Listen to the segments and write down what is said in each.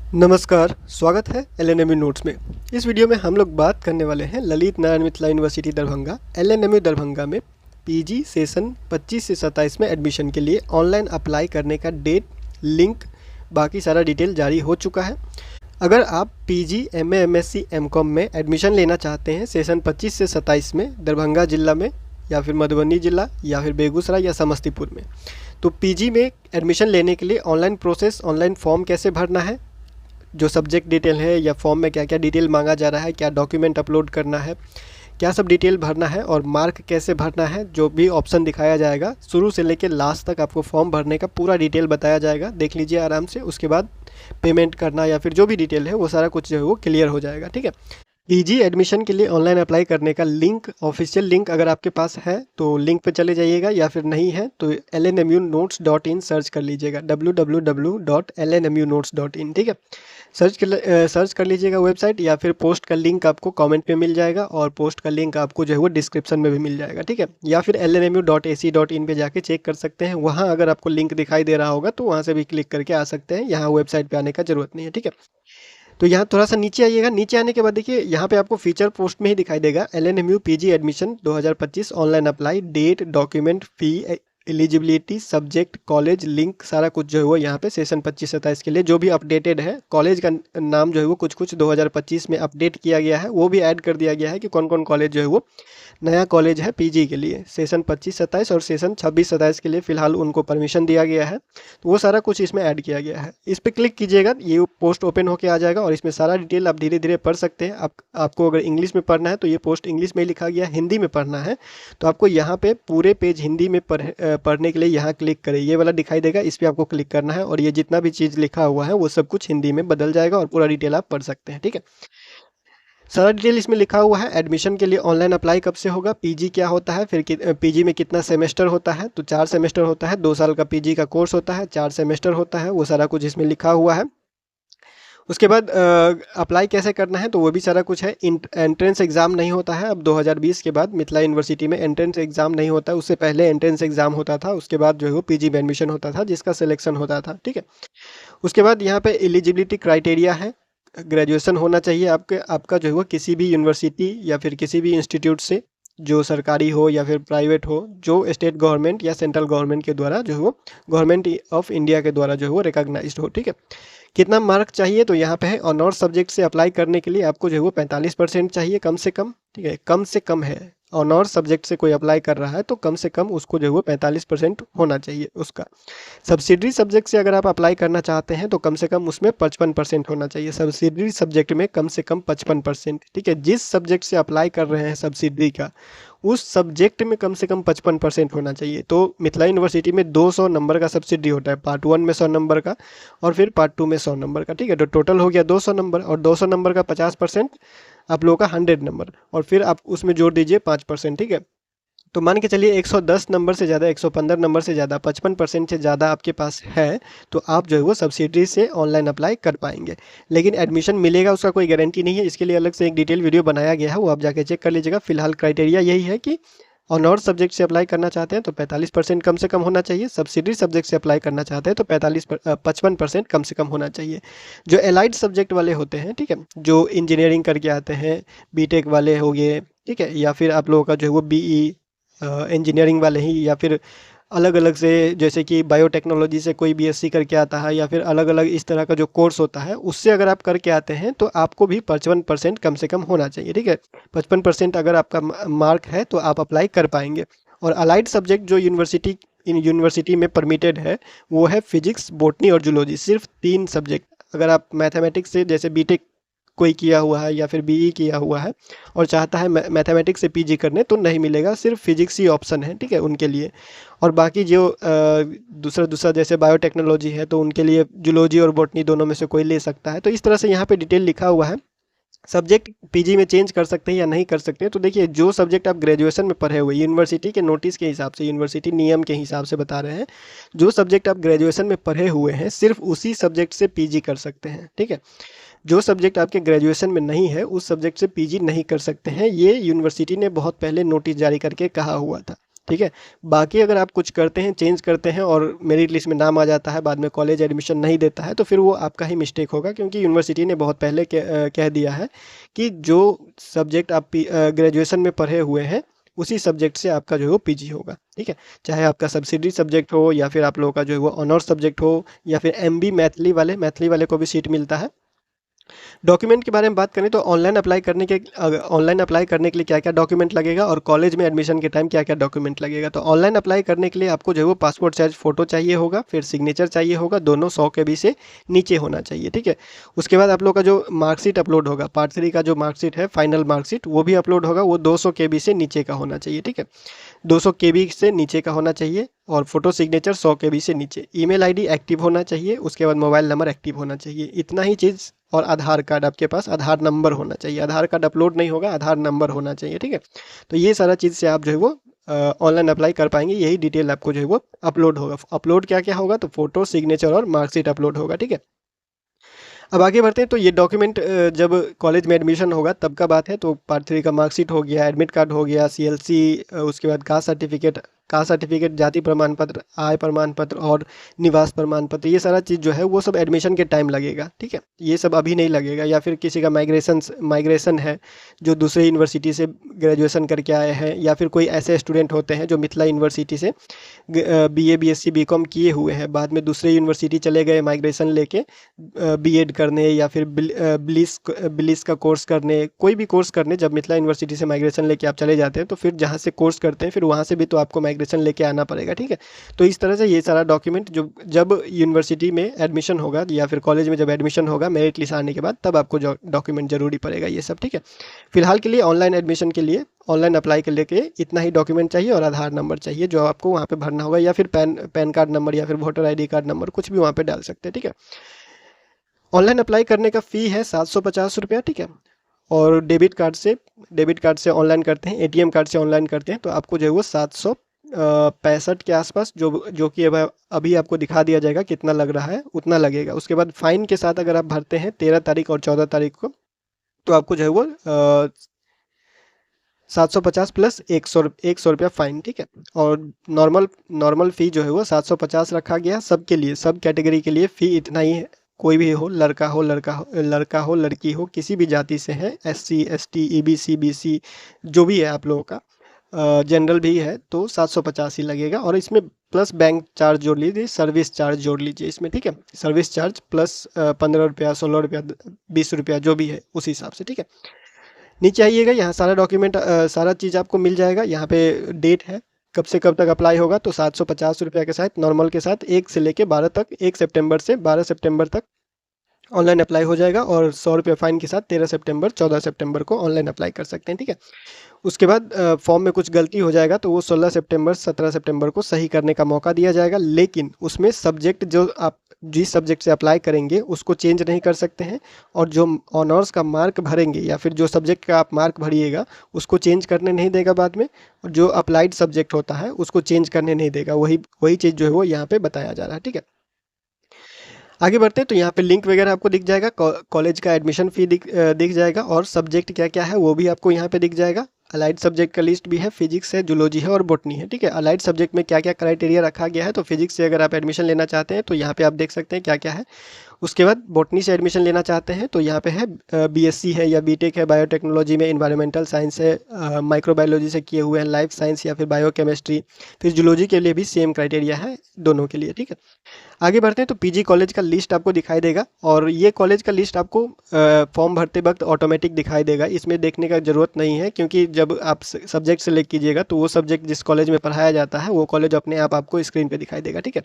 नमस्कार, स्वागत है एलएनएमयू नोट्स में। इस वीडियो में हम लोग बात करने वाले हैं ललित नारायण मिथिला यूनिवर्सिटी दरभंगा एलएनएमयू दरभंगा में पीजी सेशन 25 से 27 में एडमिशन के लिए ऑनलाइन अप्लाई करने का डेट, लिंक, बाकी सारा डिटेल जारी हो चुका है। अगर आप पीजी, एमए, एमएससी, एमकॉम में एडमिशन लेना चाहते हैं सेशन 25 से 27 में दरभंगा जिला में या फिर मधुबनी जिला या फिर बेगूसराय या समस्तीपुर में, तो पीजी में एडमिशन लेने के लिए ऑनलाइन प्रोसेस, ऑनलाइन फॉर्म कैसे भरना है, जो सब्जेक्ट डिटेल है या फॉर्म में क्या क्या डिटेल मांगा जा रहा है, क्या डॉक्यूमेंट अपलोड करना है, क्या सब डिटेल भरना है और मार्क कैसे भरना है, जो भी ऑप्शन दिखाया जाएगा शुरू से लेकर लास्ट तक आपको फॉर्म भरने का पूरा डिटेल बताया जाएगा। देख लीजिए आराम से। उसके बाद पेमेंट करना या फिर जो भी डिटेल है वो सारा कुछ जो है वो क्लियर हो जाएगा। ठीक है। पीजी एडमिशन के लिए ऑनलाइन अप्लाई करने का लिंक, ऑफिशियल लिंक अगर आपके पास है तो लिंक पे चले जाइएगा, या फिर नहीं है तो lnmunotes.in सर्च कर लीजिएगा, www.lnmunotes.in। ठीक है। सर्च कर लीजिएगा वेबसाइट, या फिर पोस्ट का लिंक आपको कमेंट पे मिल जाएगा और पोस्ट का लिंक आपको जो है वो डिस्क्रिप्शन में भी मिल जाएगा। ठीक है। या फिर lnmu.ac.in पे जाके चेक कर सकते हैं। वहाँ अगर आपको लिंक दिखाई दे रहा होगा तो वहाँ से भी क्लिक करके आ सकते हैं। यहाँ वेबसाइट पे आने का ज़रूरत नहीं है। ठीक है। तो यहाँ थोड़ा सा नीचे आइएगा। नीचे आने के बाद देखिए यहाँ पे आपको फीचर पोस्ट में ही दिखाई देगा LNMU PG admission 2025 online apply, date, document, fee, eligibility, subject, college, link, सारा कुछ जो है वो यहाँ पे सेशन 25-27 के लिए जो भी अपडेटेड है। कॉलेज का नाम जो है वो कुछ 2025 में अपडेट किया गया है, वो भी ऐड कर दिया गया है कि कौन कौन कॉलेज जो है वो नया कॉलेज है पीजी के लिए सेशन 25-27 और सेशन 26-27 के लिए फ़िलहाल उनको परमिशन दिया गया है। तो वो सारा कुछ इसमें ऐड किया गया है। इस पर क्लिक कीजिएगा, ये पोस्ट ओपन होके आ जाएगा और इसमें सारा डिटेल आप धीरे धीरे पढ़ सकते हैं। आपको अगर इंग्लिश में पढ़ना है तो ये पोस्ट इंग्लिश में ही लिखा गया है। हिंदी में पढ़ना है तो आपको यहाँ पे पूरे पेज हिंदी में पढ़ने के लिए यहाँ क्लिक करें, ये वाला दिखाई देगा, इस पर आपको क्लिक करना है और ये जितना भी चीज़ लिखा हुआ है वो सब कुछ हिंदी में बदल जाएगा और पूरा डिटेल आप पढ़ सकते हैं। ठीक है। सारा डिटेल इसमें लिखा हुआ है। एडमिशन के लिए ऑनलाइन अप्लाई कब से होगा, पीजी क्या होता है, फिर पीजी में कितना सेमेस्टर होता है, तो 4 सेमेस्टर होता है। 2 साल का पीजी का कोर्स होता है, 4 सेमेस्टर होता है, वो सारा कुछ इसमें लिखा हुआ है। उसके बाद अप्लाई कैसे करना है तो वो भी सारा कुछ है। एंट्रेंस एग्ज़ाम नहीं होता है अब 2020 के बाद मिथिला यूनिवर्सिटी में एंट्रेंस एग्ज़ाम नहीं होता है। उससे पहले एंट्रेंस एग्ज़ाम होता था, उसके बाद जो है वो पीजी में एडमिशन होता था जिसका सिलेक्शन होता था। ठीक है। उसके बाद यहाँ पे एलिजिबिलिटी क्राइटेरिया है, ग्रेजुएशन होना चाहिए आपका जो है वो किसी भी यूनिवर्सिटी या फिर किसी भी इंस्टीट्यूट से, जो सरकारी हो या फिर प्राइवेट हो, जो स्टेट गवर्नमेंट या सेंट्रल गवर्नमेंट के द्वारा जो है वो गवर्नमेंट ऑफ इंडिया के द्वारा जो है वो रिकॉग्नाइज्ड हो। ठीक है। कितना मार्क चाहिए तो यहाँ पे है ऑनर्स सब्जेक्ट से अप्लाई करने के लिए आपको जो है वो 45% चाहिए कम से कम। ठीक है। कम से कम है, ऑनर्स सब्जेक्ट से कोई अप्लाई कर रहा है तो कम से कम उसको जो है वो 45% होना चाहिए उसका। सब्सिडरी सब्जेक्ट से अगर आप अप्लाई करना चाहते हैं तो कम से कम उसमें 55% होना चाहिए। सब्सिडरी सब्जेक्ट में कम से कम 55%। ठीक है। जिस सब्जेक्ट से अप्लाई कर रहे हैं सब्सिडरी का, उस सब्जेक्ट में कम से कम 55% होना चाहिए। तो मिथिला यूनिवर्सिटी में 200 नंबर का सब्सिडी होता है, पार्ट 1 में 100 नंबर का और फिर पार्ट 2 में 100 नंबर का। ठीक है। तो टोटल हो गया 200 नंबर, और 200 नंबर का 50% आप लोगों का 100 नंबर, और फिर आप उसमें जोड़ दीजिए 5%। ठीक है। तो मान के चलिए 110 नंबर से ज़्यादा, 115 नंबर से ज़्यादा, 55% से ज़्यादा आपके पास है तो आप जो है वो सब्सिडी से ऑनलाइन अप्लाई कर पाएंगे। लेकिन एडमिशन मिलेगा उसका कोई गारंटी नहीं है, इसके लिए अलग से एक डिटेल वीडियो बनाया गया है, वो आप जाके चेक कर लीजिएगा। फिलहाल क्राइटेरिया यही है कि ऑनर्स सब्जेक्ट से अप्लाई करना चाहते हैं तो 45% कम से कम होना चाहिए। सब्सिडी सब्जेक्ट से अप्लाई करना चाहते हैं तो 55% कम से कम होना चाहिए। जो एलाइड सब्जेक्ट वाले होते हैं, ठीक है, जो इंजीनियरिंग करके आते हैं, बीटेक वाले हो गए, ठीक है, या फिर आप लोगों का जो है वो बीई इंजीनियरिंग वाले ही, या फिर अलग अलग से जैसे कि बायोटेक्नोलॉजी से कोई बीएससी करके आता है, या फिर अलग अलग इस तरह का जो कोर्स होता है उससे अगर आप करके आते हैं तो आपको भी 55% कम से कम होना चाहिए। ठीक है। 55% अगर आपका मार्क है तो आप अप्लाई कर पाएंगे। और अलाइड सब्जेक्ट जो यूनिवर्सिटी में परमिटेड है वो है फिजिक्स, बॉटनी और जूलॉजी, सिर्फ 3 सब्जेक्ट। अगर आप मैथमेटिक्स से जैसे बीटेक कोई किया हुआ है या फिर बीई किया हुआ है और चाहता है मैथमेटिक्स से पीजी करने तो नहीं मिलेगा, सिर्फ फिजिक्स ही ऑप्शन है। ठीक है, उनके लिए। और बाकी जो दूसरा जैसे बायोटेक्नोलॉजी है तो उनके लिए जूलॉजी और बॉटनी दोनों में से कोई ले सकता है। तो इस तरह से यहाँ पे डिटेल लिखा हुआ है। सब्जेक्ट पीजी में चेंज कर सकते हैं या नहीं कर सकते हैं। तो देखिए, जो सब्जेक्ट आप ग्रेजुएशन में पढ़े हुए, यूनिवर्सिटी के नोटिस के हिसाब से, यूनिवर्सिटी नियम के हिसाब से बता रहे हैं, जो सब्जेक्ट आप ग्रेजुएशन में पढ़े हुए हैं सिर्फ उसी सब्जेक्ट से पीजी कर सकते हैं। ठीक है। जो सब्जेक्ट आपके ग्रेजुएशन में नहीं है उस सब्जेक्ट से पीजी नहीं कर सकते हैं। ये यूनिवर्सिटी ने बहुत पहले नोटिस जारी करके कहा हुआ था। ठीक है। बाकी अगर आप कुछ करते हैं, चेंज करते हैं और मेरिट लिस्ट में नाम आ जाता है, बाद में कॉलेज एडमिशन नहीं देता है, तो फिर वो आपका ही मिस्टेक होगा, क्योंकि यूनिवर्सिटी ने बहुत पहले कह दिया है कि जो सब्जेक्ट आप ग्रेजुएशन में पढ़े हुए हैं उसी सब्जेक्ट से आपका जो है वो पीजी होगा। ठीक है, चाहे आपका सब्सिडी सब्जेक्ट हो या फिर आप लोगों का जो है वो ऑनर्स सब्जेक्ट हो या फिर एमबी मैथली वाले को भी सीट मिलता है। डॉक्यूमेंट के बारे में बात करें तो ऑनलाइन अप्लाई करने के लिए क्या क्या डॉक्यूमेंट लगेगा और कॉलेज में एडमिशन के टाइम क्या क्या डॉक्यूमेंट लगेगा। तो ऑनलाइन अप्लाई करने के लिए आपको जो है वो पासपोर्ट साइज फ़ोटो चाहिए होगा, फिर सिग्नेचर चाहिए होगा, दोनों 100 KB से नीचे होना चाहिए। ठीक है, उसके बाद आप लोग का जो मार्कशीट अपलोड होगा, पार्ट 3 का जो मार्कशीट है, फाइनल मार्कशीट, वो भी अपलोड होगा, वो 200 KB से नीचे का होना चाहिए। ठीक है, 200 KB से नीचे का होना चाहिए और फोटो सिग्नेचर 100 KB से नीचे। ईमेल आईडी एक्टिव होना चाहिए, उसके बाद मोबाइल नंबर एक्टिव होना चाहिए, इतना ही चीज़। और आधार कार्ड, आपके पास आधार नंबर होना चाहिए, आधार कार्ड अपलोड नहीं होगा, आधार नंबर होना चाहिए। ठीक है, तो ये सारा चीज़ से आप जो है वो ऑनलाइन अप्लाई कर पाएंगे। यही डिटेल आपको जो है वो अपलोड होगा। अपलोड क्या क्या होगा, तो फोटो सिग्नेचर और मार्कशीट अपलोड होगा। ठीक है, अब आगे बढ़ते हैं। तो ये डॉक्यूमेंट जब कॉलेज में एडमिशन होगा तब का बात है। तो पार्ट 3 का मार्कशीट हो गया, एडमिट कार्ड हो गया, CLC, उसके बाद कास्ट सर्टिफिकेट, जाति प्रमाण पत्र, आय प्रमाण पत्र और निवास प्रमाण पत्र, ये सारा चीज़ जो है वो सब एडमिशन के टाइम लगेगा। ठीक है, ये सब अभी नहीं लगेगा। या फिर किसी का माइग्रेशन है जो दूसरे यूनिवर्सिटी से ग्रेजुएशन करके आए हैं, या फिर कोई ऐसे स्टूडेंट होते हैं जो मिथिला यूनिवर्सिटी से BA BSc BCom किए हुए हैं, बाद में दूसरे यूनिवर्सिटी चले गए माइग्रेशन लेके B.Ed करने या फिर बिलिस का कोर्स करने, कोई भी कोर्स करने। जब मिथिला यूनिवर्सिटी से माइग्रेशन लेके आप चले जाते हैं तो फिर जहाँ से कोर्स करते हैं फिर वहाँ से भी तो आपको माइग्रेशन लेके आना पड़ेगा। ठीक है, तो इस तरह से ये सारा डॉक्यूमेंट जो जब यूनिवर्सिटी में एडमिशन होगा या फिर कॉलेज में जब एडमिशन होगा मेरिट लिस्ट आने के बाद, तब आपको डॉक्यूमेंट जरूरी पड़ेगा ये सब। ठीक है, फिलहाल के लिए ऑनलाइन एडमिशन के लिए, ऑनलाइन अप्लाई के लेके इतना ही डॉक्यूमेंट चाहिए और आधार नंबर चाहिए जो आपको वहाँ पे भरना होगा, या फिर पैन कार्ड नंबर या फिर वोटर ID कार्ड नंबर, कुछ भी वहाँ पे डाल सकते हैं। ठीक है, ऑनलाइन अप्लाई करने का फ़ी है 750 रुपया। ठीक है, और डेबिट कार्ड से ऑनलाइन करते हैं, ATM कार्ड से ऑनलाइन करते हैं तो आपको जो है वो 765 के आसपास, जो कि अभी आपको दिखा दिया जाएगा कितना लग रहा है, उतना लगेगा। उसके बाद फाइन के साथ अगर आप भरते हैं 13 तारीख और 14 तारीख को, तो आपको जो है वो 750 प्लस 100 रुपया फ़ाइन। ठीक है, और नॉर्मल फ़ी जो है वो 750 रखा गया सबके लिए, सब कैटेगरी के लिए फ़ी इतना ही है। कोई भी हो, लड़का हो लड़की हो, किसी भी जाति से है, SC ST EBC BC जो भी है आप लोगों का, जनरल भी है, तो 750 ही लगेगा। और इसमें प्लस बैंक चार्ज जोड़ लीजिए, सर्विस चार्ज जोड़ लीजिए इसमें। ठीक है, सर्विस चार्ज प्लस 15 रुपया, 16 रुपया, 20 रुपया जो भी है उस हिसाब से। ठीक है, नीचे आइएगा, यहाँ सारा डॉक्यूमेंट सारा चीज़ आपको मिल जाएगा। यहाँ पे डेट है कब से कब तक अप्लाई होगा, तो 750 रुपया के साथ, नॉर्मल के साथ 1 से लेके 12 तक, 1 सितंबर से 12 सितंबर तक ऑनलाइन अप्लाई हो जाएगा। और 100 रुपये फ़ाइन के साथ 13 सितंबर 14 सितंबर को ऑनलाइन अप्लाई कर सकते हैं। ठीक है, उसके बाद फॉर्म में कुछ गलती हो जाएगा तो वो 16 सितंबर 17 सितंबर को सही करने का मौका दिया जाएगा। लेकिन उसमें सब्जेक्ट जो आप जिस सब्जेक्ट से अप्लाई करेंगे उसको चेंज नहीं कर सकते हैं, और जो ऑनर्स का मार्क भरेंगे या फिर जो सब्जेक्ट का आप मार्क भरिएगा उसको चेंज करने नहीं देगा बाद में, और जो अप्लाइड सब्जेक्ट होता है उसको चेंज करने नहीं देगा। वही चीज़ जो है वो यहाँ पे बताया जा रहा है। ठीक है, आगे बढ़ते हैं। तो यहाँ पे लिंक वगैरह आपको दिख जाएगा, कॉलेज का एडमिशन फ़ी दिख जाएगा, और सब्जेक्ट क्या क्या है वो भी आपको यहाँ पे दिख जाएगा। अलाइड सब्जेक्ट का लिस्ट भी है, फिजिक्स है, जूलॉजी है और बॉटनी है। ठीक है, अलाइड सब्जेक्ट में क्या क्या क्राइटेरिया रखा गया है, तो फिजिक्स से अगर आप एडमिशन लेना चाहते हैं तो यहाँ पे आप देख सकते हैं क्या क्या है। उसके बाद बॉटनी से एडमिशन लेना चाहते हैं तो यहाँ पे है BSc है या BTech है, बायोटेक्नोलॉजी में इन्वायरमेंटल साइंस है, माइक्रोबायोलॉजी से किए हुए हैं, लाइफ साइंस या फिर बायोकेमिस्ट्री। फिर जूलॉजी के लिए भी सेम क्राइटेरिया है दोनों के लिए। ठीक है, आगे बढ़ते हैं। तो PG कॉलेज का लिस्ट आपको दिखाई देगा, और ये कॉलेज का लिस्ट आपको फॉर्म भरते वक्त ऑटोमेटिक दिखाई देगा, इसमें देखने का ज़रूरत नहीं है, क्योंकि जब आप सब्जेक्ट सेलेक्ट कीजिएगा तो वो सब्जेक्ट जिस कॉलेज में पढ़ाया जाता है वो कॉलेज अपने आप आपको स्क्रीन पे दिखाई देगा। ठीक है,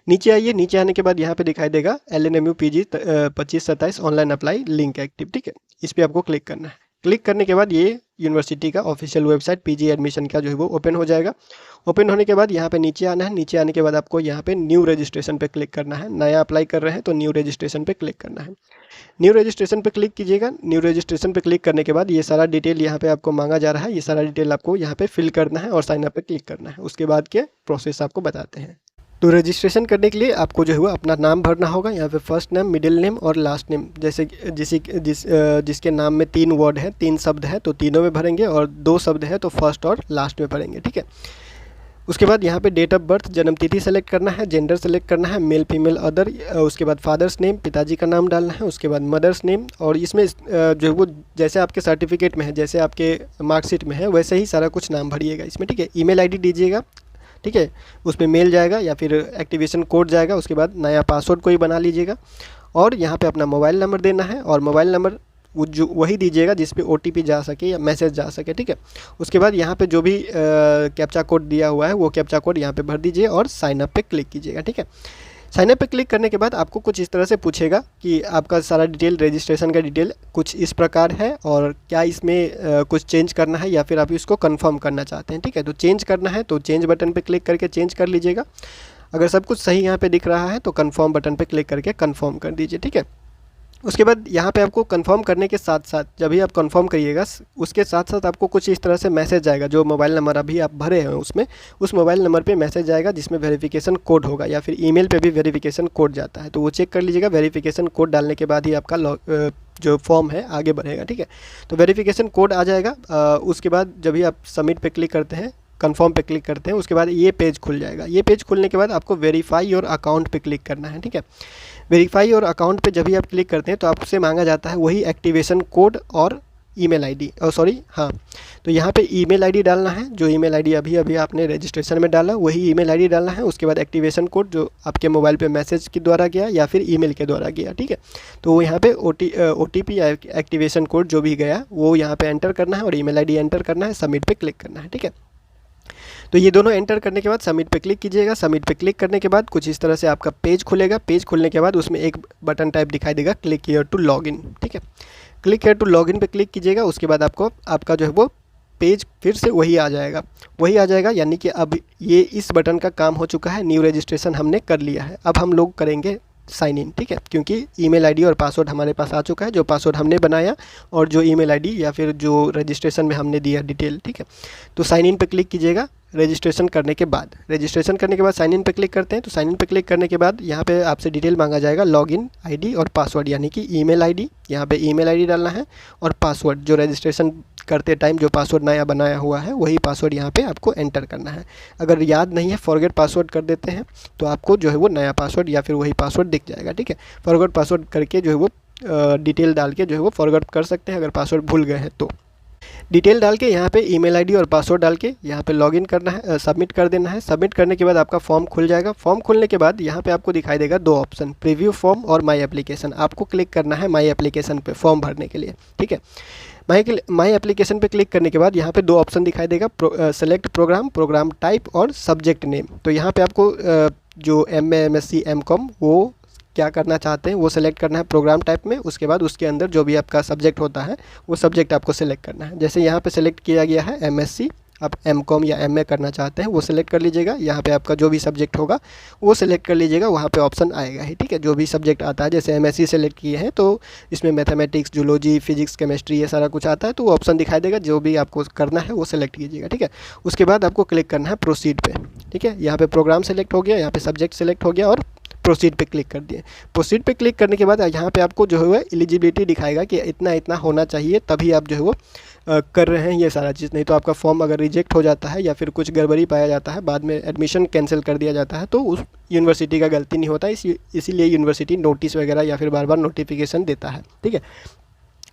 नीचे आइए, नीचे आने के बाद यहाँ पे दिखाई देगा LNMU PG 25-27 online apply link active. ठीक है, इस पर आपको क्लिक करना है। क्लिक करने के बाद ये यूनिवर्सिटी का ऑफिशियल वेबसाइट PG एडमिशन का जो है वो ओपन हो जाएगा। ओपन होने के बाद यहाँ पे नीचे आना है, नीचे आने के बाद आपको यहाँ पे न्यू रजिस्ट्रेशन पे क्लिक करना है। नया अप्लाई कर रहे हैं तो न्यू रजिस्ट्रेशन पे क्लिक करना है। न्यू रजिस्ट्रेशन पे क्लिक कीजिएगा। न्यू रजिस्ट्रेशन पे क्लिक करने के बाद ये सारा डिटेल यहाँ पे आपको मांगा जा रहा है, ये सारा डिटेल आपको यहाँ पे फिल करना है और साइन अप पे क्लिक करना है। उसके बाद के प्रोसेस आपको बताते हैं। तो रजिस्ट्रेशन करने के लिए आपको जो है वो अपना नाम भरना होगा, यहाँ पे फर्स्ट नेम, मिडिल नेम और लास्ट नेम, जैसे जिसके नाम में 3 वर्ड है, 3 शब्द है तो तीनों में भरेंगे, और 2 शब्द है तो फर्स्ट और लास्ट में भरेंगे। ठीक है, उसके बाद यहाँ पे डेट ऑफ बर्थ जन्म तिथि सेलेक्ट करना है, जेंडर सेलेक्ट करना है, मेल फीमेल अदर, उसके बाद फादर्स नेम पिताजी का नाम डालना है, उसके बाद मदर्स नेम, और इसमें जो है वो जैसे आपके सर्टिफिकेट में है, जैसे आपके मार्कशीट में है, वैसे ही सारा कुछ नाम भरिएगा इसमें, ठीक है। ईमेल आईडी दीजिएगा, ठीक है, उसमें मेल जाएगा या फिर एक्टिवेशन कोड जाएगा। उसके बाद नया पासवर्ड कोई बना लीजिएगा और यहाँ पे अपना मोबाइल नंबर देना है, और मोबाइल नंबर वो जो वही दीजिएगा जिस पे OTP जा सके या मैसेज जा सके, ठीक है। उसके बाद यहाँ पे जो भी कैप्चा कोड दिया हुआ है वो कैप्चा कोड यहाँ पे भर दीजिए और साइन अप पे क्लिक कीजिएगा, ठीक है। साइन अप पे क्लिक करने के बाद आपको कुछ इस तरह से पूछेगा कि आपका सारा डिटेल, रजिस्ट्रेशन का डिटेल कुछ इस प्रकार है, और क्या इसमें कुछ चेंज करना है या फिर आप इसको कंफर्म करना चाहते हैं, ठीक है। तो चेंज करना है तो चेंज बटन पे क्लिक करके चेंज कर लीजिएगा। अगर सब कुछ सही यहाँ पे दिख रहा है तो कंफर्म बटन पे क्लिक करके कंफर्म कर दीजिए, ठीक है। उसके बाद यहाँ पे आपको कंफर्म करने के साथ साथ, जब भी आप कंफर्म करिएगा उसके साथ साथ आपको कुछ इस तरह से मैसेज आएगा, जो मोबाइल नंबर अभी आप भरे हैं उसमें, उस मोबाइल नंबर पे मैसेज आएगा जिसमें वेरिफिकेशन कोड होगा, या फिर ईमेल पे भी वेरिफिकेशन कोड जाता है, तो वो चेक कर लीजिएगा। वेरिफिकेशन कोड डालने के बाद ही आपका जो फॉर्म है आगे बढ़ेगा, ठीक है। तो वेरिफिकेशन कोड आ जाएगा। उसके बाद जब भी आप सबमिट पे क्लिक करते हैं, कंफर्म पे क्लिक करते हैं, उसके बाद ये पेज खुल जाएगा। ये पेज खुलने के बाद आपको वेरीफाई योर अकाउंट पे क्लिक करना है, ठीक है। वेरीफाई योर अकाउंट पे जब भी आप क्लिक करते हैं तो आपसे मांगा जाता है वही एक्टिवेशन कोड और ईमेल आईडी, हाँ, तो यहाँ पे ईमेल आईडी डालना है, जो ईमेल आईडी अभी अभी आपने रजिस्ट्रेशन में डाला वही ईमेल आईडी डालना है। उसके बाद एक्टिवेशन कोड जो आपके मोबाइल पे मैसेज के द्वारा गया या फिर ईमेल के द्वारा गया, ठीक है। तो यहाँ पे OTP या एक्टिवेशन कोड जो भी गया वो यहाँ पे एंटर करना है और ईमेल आईडी एंटर करना है, सबमिट पे क्लिक करना है, ठीक है। तो ये दोनों एंटर करने के बाद सबमिट पे क्लिक कीजिएगा। सबमिट पे क्लिक करने के बाद कुछ इस तरह से आपका पेज खुलेगा। पेज खुलने के बाद उसमें एक बटन टाइप दिखाई देगा, क्लिक हियर टू लॉगिन, ठीक है। क्लिक हियर टू लॉगिन पे क्लिक कीजिएगा। उसके बाद आपको आपका जो है वो पेज फिर से वही आ जाएगा, यानी कि अब ये इस बटन का काम हो चुका है, न्यू रजिस्ट्रेशन हमने कर लिया है। अब हम लोग करेंगे साइन इन, ठीक है, क्योंकि ईमेल आईडी और पासवर्ड हमारे पास आ चुका है, जो पासवर्ड हमने बनाया और जो ईमेल आईडी या फिर जो रजिस्ट्रेशन में हमने दिया डिटेल, ठीक है। तो साइन इन पे क्लिक कीजिएगा रजिस्ट्रेशन करने के बाद। साइन इन पे क्लिक करते हैं। तो साइन इन पे क्लिक करने के बाद यहाँ पे आपसे डिटेल मांगा जाएगा, लॉगिन आईडी और पासवर्ड, यानी कि ईमेल आईडी, यहाँ पे ईमेल आईडी डालना है, और पासवर्ड जो रजिस्ट्रेशन करते टाइम जो पासवर्ड नया बनाया हुआ है वही पासवर्ड यहाँ पे आपको एंटर करना है। अगर याद नहीं है, फॉरगेट पासवर्ड कर देते हैं तो आपको जो है वो नया पासवर्ड या फिर वही पासवर्ड दिख जाएगा, ठीक है। फॉरगेट पासवर्ड करके जो है वो डिटेल डाल के जो है वो फॉरगेट कर सकते हैं अगर पासवर्ड भूल गए हैं तो। डिटेल डाल के यहाँ पे ईमेल आईडी और पासवर्ड डाल के यहाँ पे लॉगिन करना है, सबमिट कर देना है। सबमिट करने के बाद आपका फॉर्म खुल जाएगा। फॉर्म खुलने के बाद यहाँ पे आपको दिखाई देगा दो ऑप्शन, प्रीव्यू फॉर्म और माई एप्लीकेशन। आपको क्लिक करना है माई एप्लीकेशन पे फॉर्म भरने के लिए, ठीक है। माई एप्लीकेशन पे क्लिक करने के बाद यहाँ पे दो ऑप्शन दिखाई देगा, सेलेक्ट प्रोग्राम टाइप और सब्जेक्ट नेम। तो यहाँ पे आपको जो MA MSc MCOM वो क्या करना चाहते हैं वो सेलेक्ट करना है प्रोग्राम टाइप में। उसके बाद उसके अंदर जो भी आपका सब्जेक्ट होता है वो सब्जेक्ट आपको सेलेक्ट करना है। जैसे यहाँ पे सेलेक्ट किया गया है MSc, आप MCOM या MA करना चाहते हैं वो सेलेक्ट कर लीजिएगा। यहाँ पे आपका जो भी सब्जेक्ट होगा वो सेलेक्ट कर लीजिएगा, वहाँ पे ऑप्शन आएगा ही, ठीक है। जो भी सब्जेक्ट आता है, जैसे MSc सेलेक्ट किए हैं तो इसमें मैथमेटिक्स, जूलॉजी, फिजिक्स, केमिस्ट्री ये सारा कुछ आता है, तो वो ऑप्शन दिखाई देगा। जो भी आपको करना है वो सेलेक्ट कीजिएगा, ठीक है। उसके बाद आपको क्लिक करना है प्रोसीड पे, ठीक है। यहाँ पे प्रोग्राम सेलेक्ट हो गया, यहाँ पे सब्जेक्ट सेलेक्ट हो गया और प्रोसीड पे क्लिक कर दिए। प्रोसीड पे क्लिक करने के बाद यहाँ पे आपको जो है वो एलिजिबिलिटी दिखाएगा कि इतना इतना होना चाहिए, तभी आप जो है वो कर रहे हैं ये सारा चीज़। नहीं तो आपका फॉर्म अगर रिजेक्ट हो जाता है या फिर कुछ गड़बड़ी पाया जाता है, बाद में एडमिशन कैंसिल कर दिया जाता है, तो उस यूनिवर्सिटी का गलती नहीं होता, इसीलिए यूनिवर्सिटी नोटिस वगैरह या फिर बार बार नोटिफिकेशन देता है, ठीक है।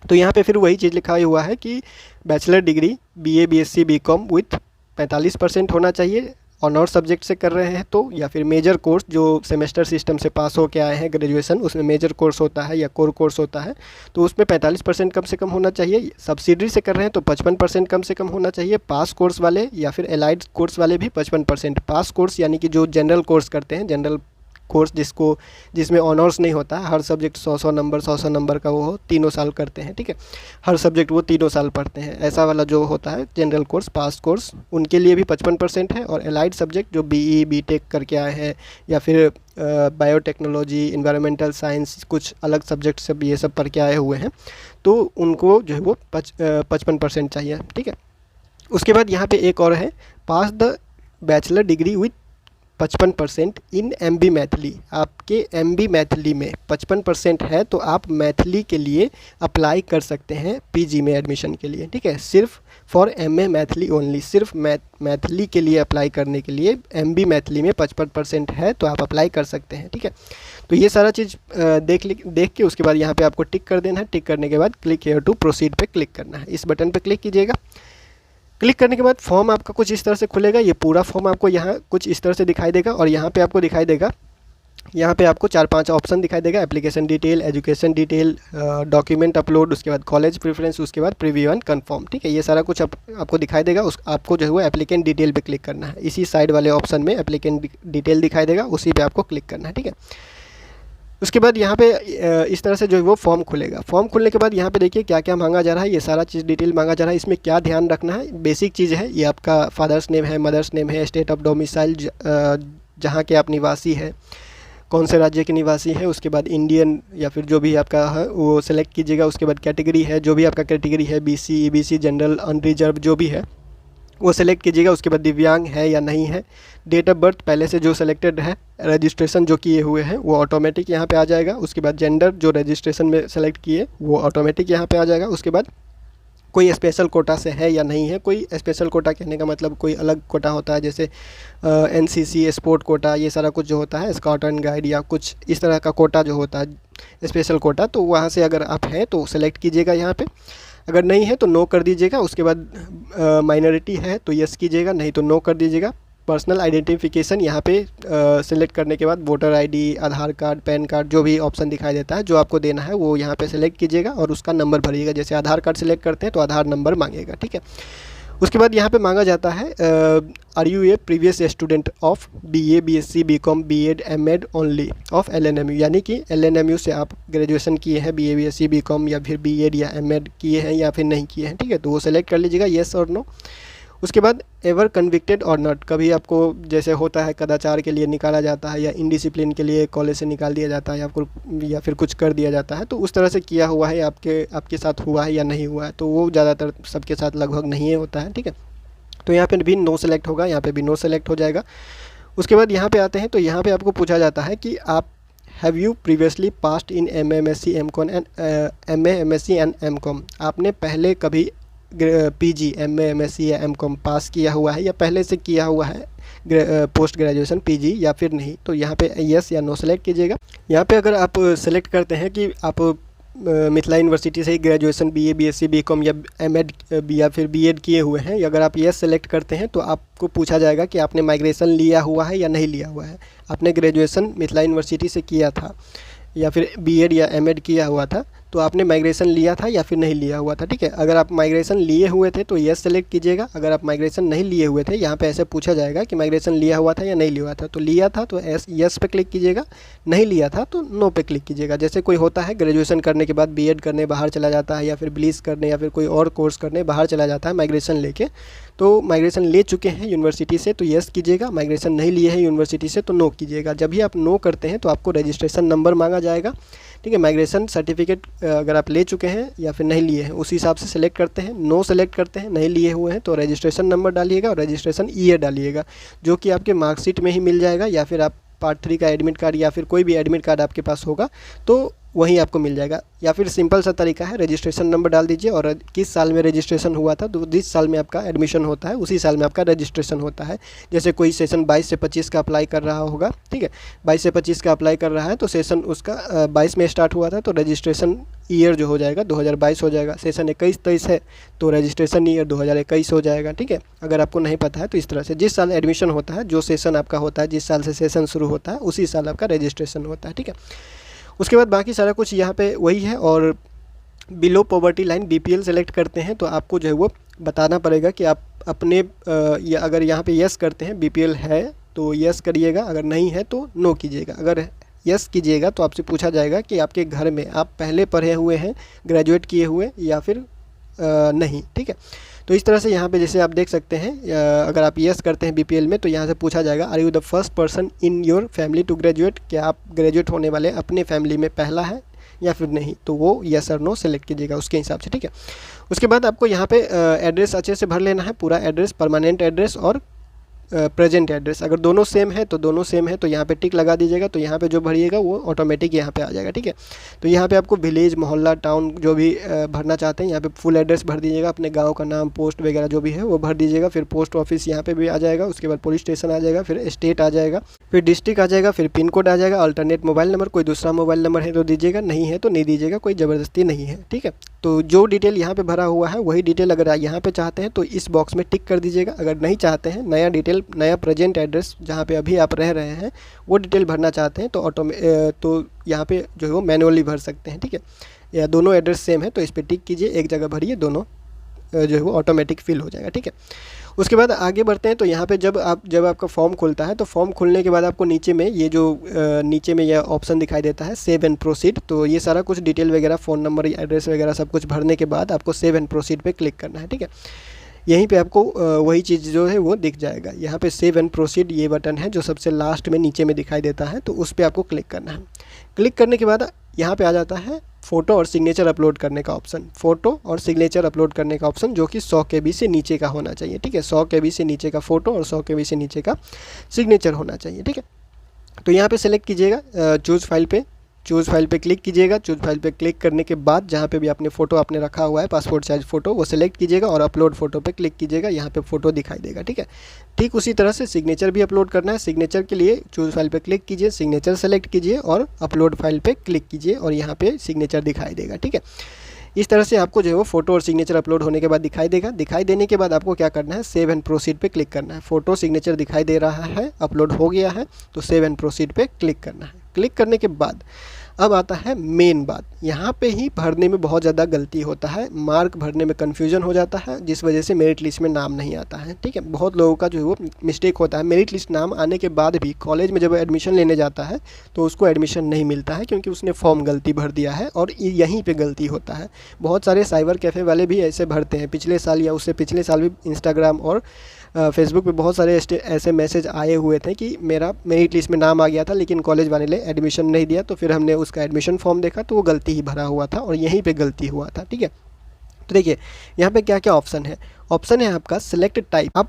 तो यहाँ पे फिर वही चीज़ लिखा हुआ है कि bachelor degree BA BSc BCom with 45% होना चाहिए, ऑनर्स सब्जेक्ट से कर रहे हैं तो, या फिर मेजर कोर्स जो सेमेस्टर सिस्टम से पास हो के आए हैं ग्रेजुएशन, उसमें मेजर कोर्स होता है या कोर कोर्स होता है, तो उसमें 45% कम से कम होना चाहिए। सब्सिडरी से कर रहे हैं तो 55% कम से कम होना चाहिए। पास कोर्स वाले या फिर एलाइड कोर्स वाले भी 55%। पास कोर्स यानी कि जो जनरल कोर्स करते हैं, जनरल कोर्स जिसमें ऑनर्स नहीं होता है, हर सब्जेक्ट 100 नंबर का वो तीनों साल करते हैं, ठीक है। हर सब्जेक्ट वो तीनों साल पढ़ते हैं, ऐसा वाला जो होता है जनरल कोर्स, पास कोर्स, उनके लिए भी 55% है। और एलाइड सब्जेक्ट जो BE BTech करके आए हैं या फिर बायोटेक्नोलॉजी, इन्वायरमेंटल साइंस, कुछ अलग सब्जेक्ट सब ये सब पढ़ के आए हुए हैं, तो उनको जो है वो 55% चाहिए, ठीक है। उसके बाद यहाँ पे एक और है, pass the bachelor degree with 55% in MB Maithili, आपके MB मैथिली में 55% है तो आप मैथिली के लिए अप्लाई कर सकते हैं PG में एडमिशन के लिए, ठीक है। सिर्फ फॉर MA मैथिली ओनली, सिर्फ मैथिली के लिए अप्लाई करने के लिए MB मैथिली में 55% है तो आप अप्लाई कर सकते हैं, ठीक है। तो ये सारा चीज़ देख के उसके बाद यहाँ पे आपको टिक कर देना है। टिक करने के बाद क्लिक हेयर टू प्रोसीड पे क्लिक करना है, इस बटन पे क्लिक कीजिएगा। क्लिक करने के बाद फॉर्म आपका कुछ इस तरह से खुलेगा। ये पूरा फॉर्म आपको यहाँ कुछ इस तरह से दिखाई देगा और यहाँ पे आपको दिखाई देगा, यहाँ पे आपको 4-5 ऑप्शन दिखाई देगा, application detail, education detail, document upload, उसके बाद कॉलेज प्रेफरेंस, उसके बाद प्रीव्यू एंड कंफर्म, ठीक है। ये सारा कुछ आपको दिखाई देगा। आपको जो है वो एप्लीकेंट डिटेल पे क्लिक करना है, इसी साइड वाले ऑप्शन में एप्लीकेंट डिटेल दिखाई देगा, उसी पे आपको क्लिक करना है, ठीक है। उसके बाद यहाँ पे इस तरह से जो है वो फॉर्म खुलेगा। फॉर्म खुलने के बाद यहाँ पे देखिए क्या क्या मांगा जा रहा है, ये सारा चीज़ डिटेल मांगा जा रहा है। इसमें क्या ध्यान रखना है, बेसिक चीज़ है, ये आपका फादर्स नेम है, मदर्स नेम है, स्टेट ऑफ डोमिसाइल जहाँ के आप निवासी है, कौन से राज्य के निवासी है, उसके बाद इंडियन या फिर जो भी आपका है वो सेलेक्ट कीजिएगा। उसके बाद कैटेगरी है, जो भी आपका कैटेगरी है, BC, EBC, जनरल, अनरिजर्व जो भी है वो सेलेक्ट कीजिएगा। उसके बाद दिव्यांग है या नहीं है, डेट ऑफ बर्थ पहले से जो सेलेक्टेड है, रजिस्ट्रेशन जो किए हुए हैं वो ऑटोमेटिक यहाँ पे आ जाएगा। उसके बाद जेंडर जो रजिस्ट्रेशन में सेलेक्ट किए वो ऑटोमेटिक यहाँ पे आ जाएगा। उसके बाद कोई स्पेशल कोटा से है या नहीं है, कोई स्पेशल कोटा कहने का मतलब कोई अलग कोटा होता है, जैसे NCC स्पोर्ट कोटा, ये सारा कुछ जो होता है, स्काउट एंड गाइड या कुछ इस तरह का कोटा जो होता है स्पेशल कोटा, तो वहाँ से अगर आप हैं तो सेलेक्ट कीजिएगा यहाँ पे। अगर नहीं है तो नो कर दीजिएगा। उसके बाद माइनॉरिटी है तो यस कीजिएगा, नहीं तो नो कर दीजिएगा। पर्सनल आइडेंटिफिकेशन यहाँ पे सिलेक्ट करने के बाद वोटर ID, आधार कार्ड, पैन कार्ड जो भी ऑप्शन दिखाई देता है जो आपको देना है वो यहाँ पे सेलेक्ट कीजिएगा और उसका नंबर भरिएगा। जैसे आधार कार्ड सिलेक्ट करते हैं तो आधार नंबर मांगेगा, ठीक है। उसके बाद यहाँ पे मांगा जाता है are you a previous student of BA, BSc, BCom, B.Ed, M.Ed only of LNMU, यानी कि LNMU से आप ग्रेजुएशन किए हैं, BA, BSc, BCom या फिर B.Ed या M.Ed किए हैं या फिर नहीं किए हैं, ठीक है। तो वो सेलेक्ट कर लीजिएगा, येस और नो। उसके बाद एवर कन्विक्टेड और नॉट, कभी आपको जैसे होता है कदाचार के लिए निकाला जाता है या इनडिसिप्लिन के लिए कॉलेज से निकाल दिया जाता है या फिर कुछ कर दिया जाता है, तो उस तरह से किया हुआ है आपके साथ हुआ है या नहीं हुआ है, तो वो ज़्यादातर सबके साथ लगभग नहीं होता है, ठीक है। तो यहाँ पे भी नो सेलेक्ट होगा, यहाँ पे भी नो सेलेक्ट हो जाएगा। उसके बाद यहाँ पे आते हैं तो यहाँ पे आपको पूछा जाता है कि आप have you previously passed in MA, MSc, MSc and M.Com, आपने पहले कभी PG, MA, MSc या M.Com पास किया हुआ है या पहले से किया हुआ है पोस्ट ग्रेजुएशन PG या फिर नहीं, तो यहाँ पे यस या नो सेलेक्ट कीजिएगा। यहाँ पे अगर आप सेलेक्ट करते हैं कि आप मिथिला यूनिवर्सिटी से ही ग्रेजुएशन BA, BSc, BCom या M.Ed या फिर B.Ed किए हुए हैं, अगर आप यस सेलेक्ट करते हैं तो आपको पूछा जाएगा कि आपने माइग्रेशन लिया हुआ है या नहीं लिया हुआ है। आपने ग्रेजुएशन मिथिला यूनिवर्सिटी से किया था या फिर B.Ed या M.Ed किया हुआ था, तो आपने माइग्रेशन लिया था या फिर नहीं लिया हुआ था, ठीक है। अगर आप माइग्रेशन लिए हुए थे तो यस सेलेक्ट कीजिएगा। अगर आप माइग्रेशन नहीं लिए हुए थे, यहाँ पे ऐसे पूछा जाएगा कि माइग्रेशन लिया हुआ था या नहीं लिया हुआ था, तो लिया था तो यस पे क्लिक कीजिएगा, नहीं लिया था तो नो पे क्लिक कीजिएगा। जैसे कोई होता है ग्रेजुएशन करने के बाद B.Ed करने बाहर चला जाता है या फिर ब्लीस करने या फिर कोई और कोर्स करने बाहर चला जाता है माइग्रेशन लेके, तो माइग्रेशन ले चुके हैं यूनिवर्सिटी से तो यस कीजिएगा, माइग्रेशन नहीं लिए हैं यूनिवर्सिटी से तो नो कीजिएगा। जब भी आप नो करते हैं तो आपको रजिस्ट्रेशन नंबर मांगा जाएगा, ठीक है। माइग्रेशन सर्टिफिकेट अगर आप ले चुके हैं या फिर नहीं लिए हैं उसी हिसाब से सेलेक्ट करते हैं। नो सेलेक्ट करते हैं, नहीं लिए हुए हैं तो रजिस्ट्रेशन नंबर डालिएगा और रजिस्ट्रेशन ईयर डालिएगा, जो कि आपके मार्कशीट में ही मिल जाएगा या फिर आप पार्ट 3 का एडमिट कार्ड या फिर कोई भी एडमिट कार्ड आपके पास होगा तो वहीं आपको मिल जाएगा। या फिर सिंपल सा तरीका है, रजिस्ट्रेशन नंबर डाल दीजिए और किस साल में रजिस्ट्रेशन हुआ था तो जिस साल में आपका एडमिशन होता है उसी साल में आपका रजिस्ट्रेशन होता है। जैसे कोई सेशन 22 से 25 का अप्लाई कर रहा होगा, ठीक है, 22 से 25 का अप्लाई कर रहा है तो सेशन उसका 22 में स्टार्ट हुआ था तो रजिस्ट्रेशन ईयर जो हो जाएगा 2022 हो जाएगा। सेशन 21-23 है तो रजिस्ट्रेशन ईयर 2021 हो जाएगा, ठीक है। अगर आपको नहीं पता है तो इस तरह से जिस साल एडमिशन होता है, जो सेशन आपका होता है, जिस साल से सेशन शुरू होता है उसी साल आपका रजिस्ट्रेशन होता है, ठीक है। उसके बाद बाकी सारा कुछ यहाँ पे वही है। और below poverty line BPL select करते हैं तो आपको जो है वो बताना पड़ेगा कि आप अपने या अगर यहाँ पे यस करते हैं BPL है तो यस करिएगा, अगर नहीं है तो नो कीजिएगा। अगर यस कीजिएगा तो आपसे पूछा जाएगा कि आपके घर में आप पहले पढ़े हुए हैं, ग्रेजुएट किए हुए या फिर नहीं, ठीक है। तो इस तरह से यहाँ पे जैसे आप देख सकते हैं अगर आप यस करते हैं BPL में तो यहाँ से पूछा जाएगा are you the first person in your family to graduate, क्या आप ग्रेजुएट होने वाले अपने फैमिली में पहला है या फिर नहीं, तो वो यस और नो सेलेक्ट कीजिएगा उसके हिसाब से, ठीक है। उसके बाद आपको यहाँ पे एड्रेस अच्छे से भर लेना है, पूरा एड्रेस, परमानेंट एड्रेस और प्रेजेंट एड्रेस, अगर दोनों सेम है तो दोनों सेम है तो यहाँ पे टिक लगा दीजिएगा, तो यहाँ पे जो भरिएगा वो ऑटोमेटिक यहाँ पे आ जाएगा। ठीक है, तो यहाँ पे आपको विलेज, मोहल्ला, टाउन जो भी भरना चाहते हैं यहाँ पे फुल एड्रेस भर दीजिएगा, अपने गांव का नाम, पोस्ट वगैरह जो भी है वो भर दीजिएगा। फिर पोस्ट ऑफिस यहाँ पे भी आ जाएगा, उसके बाद पुलिस स्टेशन आ जाएगा, फिर स्टेट आ जाएगा, फिर डिस्ट्रिक्ट आ जाएगा, फिर पिन कोड आ जाएगा, अल्टरनेट मोबाइल नंबर, कोई दूसरा मोबाइल नंबर है तो दीजिएगा, नहीं है तो नहीं दीजिएगा, कोई ज़बरदस्ती नहीं है। ठीक है, तो जो डिटेल यहाँ पे भरा हुआ है वही डिटेल अगर यहाँ पे चाहते हैं तो इस बॉक्स में टिक कर दीजिएगा। अगर नहीं चाहते हैं, नया डिटेल, नया प्रेजेंट एड्रेस जहाँ पे अभी आप रह रहे हैं वो डिटेल भरना चाहते हैं तो यहाँ पे जो है वो मैनुअली भर सकते हैं। ठीक है, या दोनों एड्रेस सेम है तो इस पर टिक कीजिए, एक जगह भरिए, दोनों जो है वो ऑटोमेटिक फिल हो जाएगा। ठीक है, उसके बाद आगे बढ़ते हैं। तो यहाँ पे जब आपका फॉर्म खुलता है तो फॉर्म खुलने के बाद आपको नीचे में ये जो नीचे में यह ऑप्शन दिखाई देता है सेव एंड प्रोसीड। तो ये सारा कुछ डिटेल वगैरह, फ़ोन नंबर, एड्रेस वगैरह सब कुछ भरने के बाद आपको सेव एंड प्रोसीड पे क्लिक करना है। ठीक है, यहीं पे आपको वही चीज़ जो है वो दिख जाएगा। यहाँ पे सेव एंड प्रोसीड ये बटन है जो सबसे लास्ट में नीचे में दिखाई देता है, तो उस पर आपको क्लिक करना है। क्लिक करने के बाद यहाँ पे आ जाता है फ़ोटो और सिग्नेचर अपलोड करने का ऑप्शन, फ़ोटो और सिग्नेचर अपलोड करने का ऑप्शन, जो कि 100 KB से नीचे का होना चाहिए। ठीक है, 100 KB से नीचे का फ़ोटो और 100 KB से नीचे का सिग्नेचर होना चाहिए। ठीक है, तो यहाँ पे सेलेक्ट कीजिएगा चूज़ फाइल पे क्लिक कीजिएगा। चूज़ फाइल पे क्लिक करने के बाद जहाँ पे भी आपने फ़ोटो आपने रखा हुआ है, पासपोर्ट साइज़ फ़ोटो, वो सेलेक्ट कीजिएगा और अपलोड फ़ोटो पे क्लिक कीजिएगा। यहाँ पे फ़ोटो दिखाई देगा। ठीक है, ठीक उसी तरह से सिग्नेचर भी अपलोड करना है। सिग्नेचर के लिए चूज़ फाइल पे क्लिक कीजिए, सिग्नेचर सेलेक्ट कीजिए और अपलोड फाइल पे क्लिक कीजिए और यहाँ पे सिग्नेचर दिखाई देगा। ठीक है, इस तरह से आपको जो है वो फ़ोटो और सिग्नेचर अपलोड होने के बाद दिखाई देगा। दिखाई देने के बाद आपको क्या करना है, सेव एंड प्रोसीड पे क्लिक करना है। फ़ोटो सिग्नेचर दिखाई दे रहा है, अपलोड हो गया है, तो सेव एंड प्रोसीड पे क्लिक करना है। क्लिक करने के बाद अब आता है मेन बात। यहाँ पे ही भरने में बहुत ज़्यादा गलती होता है, मार्क भरने में कन्फ्यूजन हो जाता है, जिस वजह से मेरिट लिस्ट में नाम नहीं आता है। ठीक है, बहुत लोगों का जो है वो मिस्टेक होता है, मेरिट लिस्ट नाम आने के बाद भी कॉलेज में जब एडमिशन लेने जाता है तो उसको एडमिशन नहीं मिलता है, क्योंकि उसने फॉर्म गलती भर दिया है और यहीं पर गलती होता है। बहुत सारे साइबर कैफ़े वाले भी ऐसे भरते हैं, पिछले साल या उससे पिछले साल भी इंस्टाग्राम और फेसबुक पे बहुत सारे ऐसे मैसेज आए हुए थे कि मेरा मेरिट लिस्ट में नाम आ गया था लेकिन कॉलेज वाले ने एडमिशन नहीं दिया, तो फिर हमने उसका एडमिशन फॉर्म देखा तो वो गलती ही भरा हुआ था और यहीं पे गलती हुआ था। ठीक है, तो देखिए यहाँ पे क्या क्या ऑप्शन है। ऑप्शन है आपका सिलेक्ट टाइप, आप